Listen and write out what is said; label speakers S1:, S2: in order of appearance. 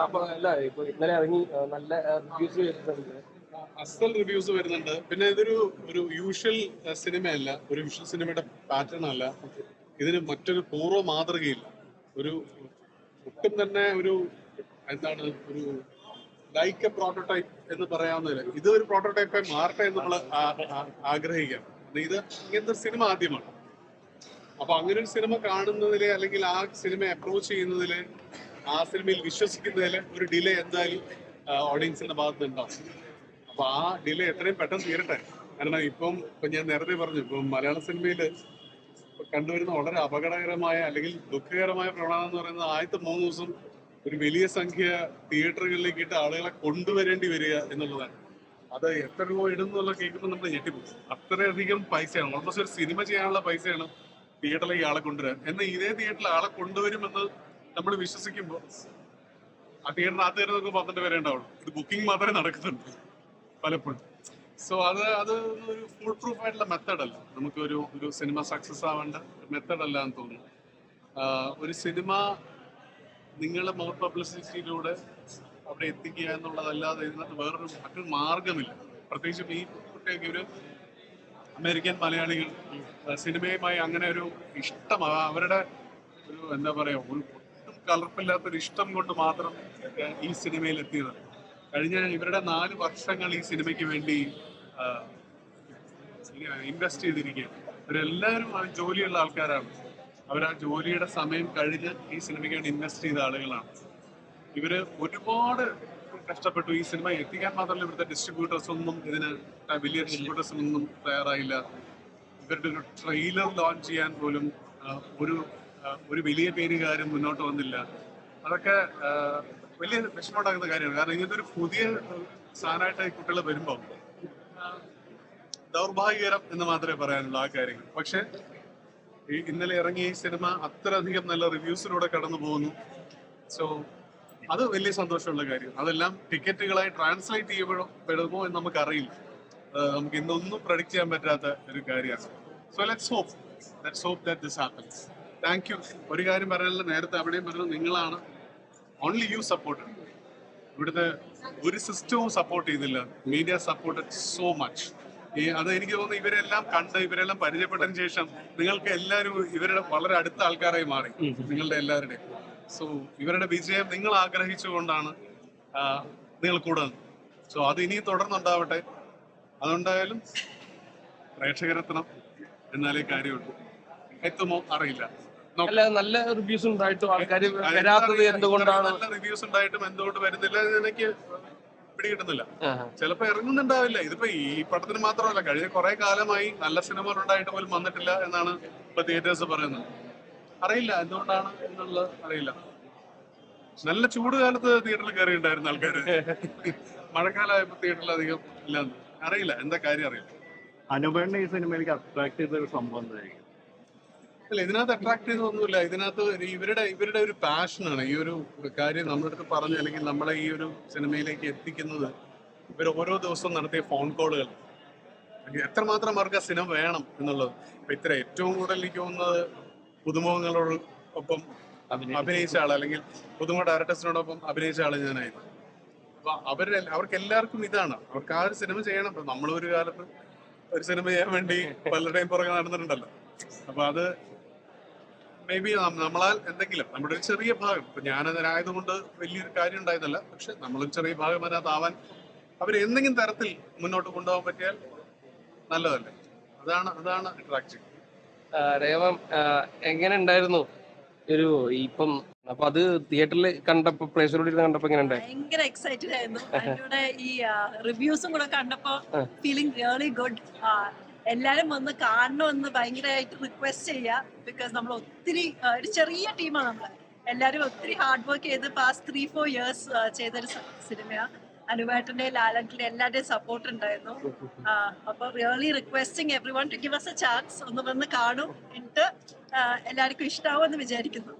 S1: അപ്പൊ അല്ല ഇപ്പൊ ഇന്നലെ ഇറങ്ങി നല്ല റിവ്യൂസ് വരുന്നുണ്ട്.
S2: അസൽ റിവ്യൂസ് വരുന്നുണ്ട്. പിന്നെ ഇതൊരു ഒരു യൂഷ്വൽ സിനിമയല്ല, ഒരു യൂഷ്വൽ സിനിമയുടെ പാറ്റേൺ അല്ല. ഇതിന് മറ്റൊരു പൂർവ്വ മാതൃകയില്ല. ഒരു ഒട്ടും തന്നെ ഒരു എന്താണ് ഒരു ലൈക്ക് എ പ്രോട്ടോടൈപ്പ് എന്ന് പറയാവുന്നതില്ല. ഇത് ഒരു പ്രോട്ടോടൈപ്പായി മാറട്ടെ എന്ന് നമ്മൾ ആഗ്രഹിക്കാം. ഇത് ഇങ്ങനത്തെ സിനിമ ആദ്യമാണ്. അപ്പൊ അങ്ങനെ ഒരു സിനിമ കാണുന്നതില് അല്ലെങ്കിൽ ആ സിനിമ അപ്രോച്ച് ചെയ്യുന്നതില് ആ സിനിമയിൽ വിശ്വസിക്കുന്നതില് ഒരു ഡിലേ എന്തായാലും ഓഡിയൻസിന്റെ ഭാഗത്ത് ഉണ്ടാവും. അപ്പൊ ആ ഡിലേ എത്രയും പെട്ടെന്ന് തീരട്ടെ. കാരണം ഇപ്പൊ ഞാൻ നേരത്തെ പറഞ്ഞു, ഇപ്പം മലയാള സിനിമയില് കണ്ടുവരുന്ന വളരെ അപകടകരമായ അല്ലെങ്കിൽ ദുഃഖകരമായ പ്രവണത എന്ന് പറയുന്നത് ആദ്യത്തെ 3 ദിവസം ഒരു വലിയ സംഖ്യ തിയേറ്ററുകളിലേക്ക് ഇട്ട് ആളുകളെ കൊണ്ടുവരേണ്ടി വരിക എന്നുള്ളതാണ്. അത് എത്ര രൂപ ഇടും എന്നുള്ള കേൾക്കുമ്പോൾ നമ്മൾ ഞെട്ടിപ്പോകും. അത്രയധികം പൈസയാണ്, ഓൾമോസ്റ്റ് ഒരു സിനിമ ചെയ്യാനുള്ള പൈസയാണ് തിയേറ്ററിലേക്ക് ആളെ കൊണ്ടുവരാൻ. എന്നാൽ ഇതേ തിയേറ്ററിൽ ആളെ കൊണ്ടുവരുമെന്ന് നമ്മൾ വിശ്വസിക്കുമ്പോൾ ആ തിയേറ്ററിനകത്ത് തന്നെ നമുക്ക് 12 പേരെ ഉണ്ടാവുള്ളൂ. ഇത് ബുക്കിംഗ് മാത്രമേ നടക്കുന്നുള്ളൂ പലപ്പോഴും. സോ അത് ഒരു ഫുൾ പ്രൂഫ് ആയിട്ടുള്ള മെത്തേഡ് അല്ല. നമുക്ക് ഒരു സിനിമ സക്സസ് ആവേണ്ട മെത്തേഡ് അല്ല എന്ന് തോന്നുന്നു. ഒരു സിനിമ നിങ്ങൾ മൗത്ത് പബ്ലിസിറ്റിയിലൂടെ അവിടെ എത്തിക്കുക എന്നുള്ളതല്ലാതെ ഇതിനകത്ത് മറ്റൊരു മാർഗമില്ല. പ്രത്യേകിച്ചും ഈ കുട്ടിയൊക്കെ ഒരു അമേരിക്കൻ മലയാളികൾ സിനിമയുമായി അങ്ങനെ ഒരു ഇഷ്ടം, അവരുടെ ഒരു എന്താ പറയാ, ഒരു ഒട്ടും കലർപ്പില്ലാത്തൊരു ഇഷ്ടം കൊണ്ട് മാത്രം ഈ സിനിമയിൽ എത്തിയത്. കഴിഞ്ഞ ഇവരുടെ 4 വർഷങ്ങൾ ഈ സിനിമയ്ക്ക് വേണ്ടി ഇൻവെസ്റ്റ് ചെയ്തിരിക്കുകയാണ്. ഇവരെല്ലാവരും ജോലിയുള്ള ആൾക്കാരാണ്. അവർ ആ ജോലിയുടെ സമയം കഴിഞ്ഞ് ഈ സിനിമയ്ക്ക് വേണ്ടി ഇൻവെസ്റ്റ് ചെയ്ത ആളുകളാണ്. ഇവര് ഒരുപാട് കഷ്ടപ്പെട്ടു. ഈ സിനിമ എത്തിക്കാൻ മാത്രമല്ല, ഇവിടുത്തെ ഡിസ്ട്രിബ്യൂട്ടേഴ്സ് ഒന്നും ഇതിന് വലിയ ഡിസ്ട്രിബ്യൂട്ടേഴ്സിനൊന്നും തയ്യാറായില്ല. ഇവരുടെ ഒരു ട്രെയിലർ ലോഞ്ച് ചെയ്യാൻ പോലും ഒരു വലിയ പേരുകാരും മുന്നോട്ട് വന്നില്ല. അതൊക്കെ വലിയ വിഷമമുണ്ടാക്കുന്ന കാര്യമാണ്. കാരണം ഇങ്ങനത്തെ ഒരു പുതിയ സാധനമായിട്ട് കുട്ടികൾ വരുമ്പോൾ ദൗർഭാഗ്യകരം എന്ന് മാത്രമേ പറയാനുള്ളൂ ആ കാര്യങ്ങൾ. പക്ഷെ ഇന്നലെ ഇറങ്ങിയ ഈ സിനിമ അത്രയധികം നല്ല റിവ്യൂസിലൂടെ കടന്നു പോകുന്നു. സോ അത് വലിയ സന്തോഷമുള്ള കാര്യം. അതെല്ലാം ടിക്കറ്റുകളായി ട്രാൻസ്ലേറ്റ് ചെയ്യപ്പെടുമോ എന്ന് നമുക്കറിയില്ല. നമുക്ക് ഇന്നൊന്നും പ്രഡിക്റ്റ് ചെയ്യാൻ പറ്റാത്ത ഒരു കാര്യമാണ്. So let's hope that this happens. Thank you. ഒരു കാര്യം പറയാനുള്ള, നേരത്തെ അവിടെയും പറഞ്ഞു, നിങ്ങളാണ് ഓൺലി യു സപ്പോർട്ടഡ്. ഇവിടുത്തെ ഒരു സിസ്റ്റവും സപ്പോർട്ട് ചെയ്തില്ല. Media supported so much. അത് എനിക്ക് തോന്നുന്നു ഇവരെല്ലാം കണ്ട് ഇവരെല്ലാം പരിചയപ്പെട്ടതിന് ശേഷം നിങ്ങൾക്ക് എല്ലാവരും ഇവരുടെ വളരെ അടുത്ത ആൾക്കാരായി മാറി, നിങ്ങളുടെ എല്ലാവരുടെയും. സോ ഇവരുടെ വിജയം നിങ്ങൾ ആഗ്രഹിച്ചുകൊണ്ടാണ് നിങ്ങൾ കൂടെ. സോ അത് ഇനിയും തുടർന്നുണ്ടാവട്ടെ. അതുണ്ടായാലും പ്രേക്ഷകരെത്തണം, എന്നാലേ കാര്യമുള്ളൂ. എത്തുമോ അറിയില്ല.
S1: നല്ല റിവ്യൂസ് ഉണ്ടായിട്ടും ആൾക്കാർ വരാത്തത് എന്തുകൊണ്ടാണ്?
S2: നല്ല റിവ്യൂസ് ഉണ്ടായിട്ടും എന്തുകൊണ്ട് വരുന്നില്ല എനിക്ക് പിടികിട്ടുന്നില്ല. ചിലപ്പോ ഇറങ്ങുന്നുണ്ടാവില്ല. ഇതിപ്പോ ഈ പടത്തിന് മാത്രമല്ല, കഴിഞ്ഞ കുറെ കാലമായി നല്ല സിനിമകൾ ഉണ്ടായിട്ട് പോലും വന്നിട്ടില്ല എന്നാണ് ഇപ്പൊ തിയേറ്റേഴ്സ് പറയുന്നത്. അറിയില്ല എന്തുകൊണ്ടാണ് എന്നുള്ളത് അറിയില്ല. നല്ല ചൂട് കാലത്ത് തിയേറ്ററിൽ കയറിയിട്ടുണ്ടായിരുന്ന ആൾക്കാര് മഴക്കാലമായപ്പോ തിയേറ്ററിൽ അധികം ഇല്ലാന്ന്. അറിയില്ല എന്താ കാര്യം, അറിയില്ല.
S3: അനുപേണ്ണ ഈ സിനിമയിലേക്ക് അട്രാക്ട് ചെയ്ത ഒരു സംഭവം എന്തായിരിക്കും?
S2: അല്ല, ഇതിനകത്ത് അട്രാക്ട് ചെയ്തൊന്നുമില്ല. ഇതിനകത്ത് ഇവരുടെ ഒരു പാഷനാണ് ഈ ഒരു കാര്യം നമ്മുടെ അടുത്ത് പറഞ്ഞു, അല്ലെങ്കിൽ നമ്മളെ ഈ ഒരു സിനിമയിലേക്ക് എത്തിക്കുന്നത് ഇവർ ഓരോ ദിവസവും നടത്തിയ ഫോൺ കോളുകൾ. എത്രമാത്രം അവർക്ക് ആ സിനിമ വേണം എന്നുള്ളത്. ഇപ്പൊ ഇത്ര ഏറ്റവും കൂടുതൽ എനിക്ക് തോന്നുന്നത് പുതുമുഖങ്ങളോടൊപ്പം അഭിനയിച്ച ആൾ, അല്ലെങ്കിൽ പുതുമുഖ ഡയറക്ടേഴ്സിനോടൊപ്പം അഭിനയിച്ച ആള് ഞാനായിരുന്നു. അപ്പൊ അവർക്ക് എല്ലാവർക്കും ഇതാണ്, അവർക്ക് ആ ഒരു സിനിമ ചെയ്യണം. ഇപ്പൊ നമ്മളൊരു കാലത്ത് ഒരു സിനിമ ചെയ്യാൻ വേണ്ടി പലരുടെയും പുറകെ നടന്നിട്ടുണ്ടല്ലോ. അപ്പൊ അത് മേ ബി നമ്മളാൽ എന്തെങ്കിലും നമ്മുടെ ഒരു ചെറിയ ഭാഗം, ഇപ്പൊ ഞാനതിനായതുകൊണ്ട് വലിയൊരു കാര്യം ഉണ്ടായിരുന്നില്ല, പക്ഷെ നമ്മളൊരു ചെറിയ ഭാഗം അതിനകത്താവാൻ അവർ എന്തെങ്കിലും തരത്തിൽ മുന്നോട്ട് കൊണ്ടുപോകാൻ പറ്റിയാൽ നല്ലതല്ലേ. അതാണ് അട്രാക്റ്റീവ്.
S1: രേവം എങ്ങനെ ഉണ്ടായിരുന്നു ഒരു ഇപ്പം? അപ്പൊ അത് തിയേറ്ററിൽ കണ്ടപ്പോ, പ്രേക്ഷകരോട് കണ്ടപ്പോ എങ്ങനെ ഉണ്ടായി?
S4: ഭയങ്കര എക്സൈറ്റഡ് ആയിരുന്നു. അതിലൂടെ ഈ റിവ്യൂസും കൂടെ കണ്ടപ്പോ ഫീലിംഗ് റിയലി ഗുഡ്. എല്ലാരും വന്ന് കാണണമെന്ന് ഭയങ്കരമായിട്ട് റിക്വസ്റ്റ് ചെയ്യാം. ബിക്കോസ് നമ്മൾ ഒത്തിരി ഒരു ചെറിയ ടീമാണ്. നമ്മൾ എല്ലാരും ഒത്തിരി ഹാർഡ് വർക്ക് ചെയ്ത് പാസ്റ്റ് 3-4 years ചെയ്തൊരു സിനിമയാണ്. അനുവേട്ടന്റെ, ലാലന്റെ എല്ലാവരുടെയും സപ്പോർട്ട് ഉണ്ടായിരുന്നു. അപ്പൊ really requesting every one two give us a chance. ഒന്ന് വന്ന് കാണും, എന്നിട്ട് എല്ലാവർക്കും ഇഷ്ടാവുമെന്ന് വിചാരിക്കുന്നു.